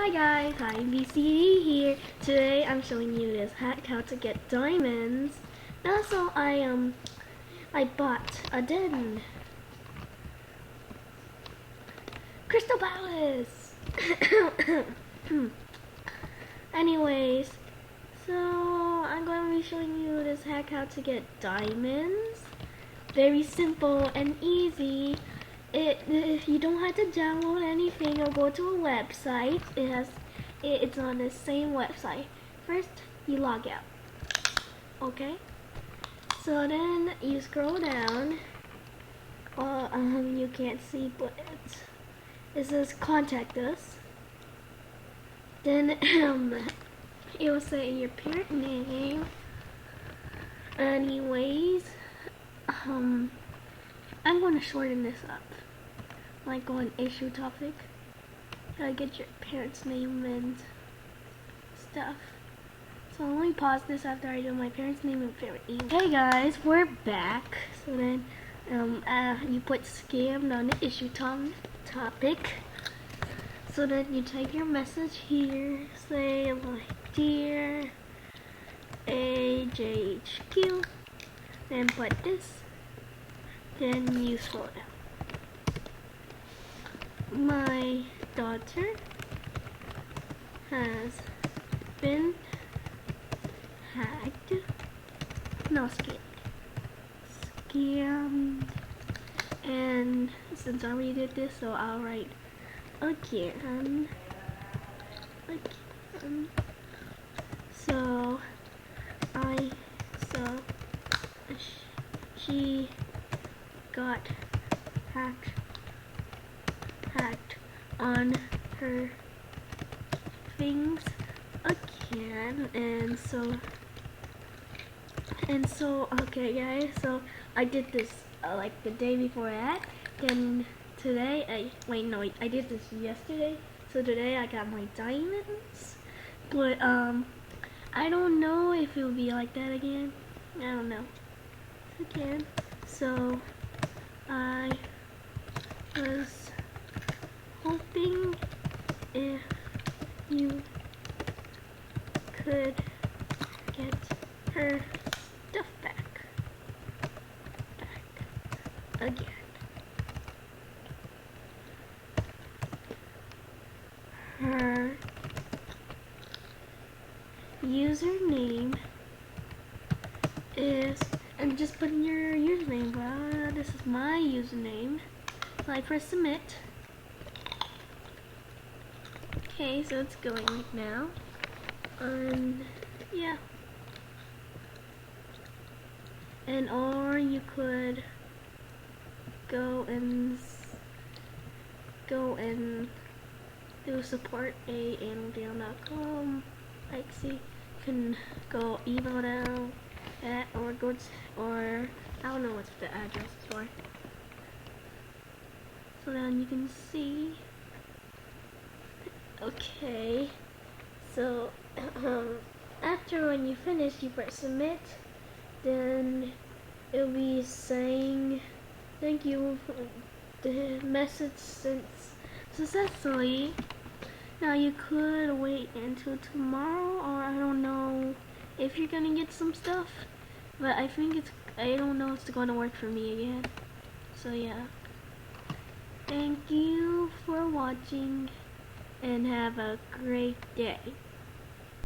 Hi guys, hi VCD here. Today I'm showing you this hack how to get diamonds. And also I bought a den. Crystal Palace. Anyways, so I'm going to be showing you this hack how to get diamonds. Very simple and easy. You don't have to download anything or go to a website. It's on the same website. First, you log out. Okay. So then you scroll down. You can't see, but it says contact us. Then it will say your parent name. Anyways, I'm going to shorten this up. Like on issue topic. Gotta get your parents' name and stuff. So let me pause this after I do my parents' name and favorite email. Hey guys, we're back. So then you put scammed on the issue topic. So then you type your message here. Say like dear AJHQ. Then put this. Then you scroll down. My daughter has been hacked. No, scammed. And since I already did this, so I'll write again. So she got hacked on her things again, and so okay guys, so I did this like the day before that. Then today I did this yesterday, so today I got my diamonds, but I don't know if it will be like that again. I don't know again. So I was hoping if you could get her stuff back again. Her username is, and just put in your username. Well, this is my username. So I press submit. Okay, so it's going now. Yeah. And or you could go and do support @animaldown.com. Like, see, you can go email them at or I don't know what's the address for. So then you can see. Okay, so after when you finish, you press submit. Then it'll be saying thank you for the message sent successfully. Now you could wait until tomorrow, or I don't know if you're gonna get some stuff, but I don't know if it's gonna work for me again. So yeah, thank you for watching and have a great day.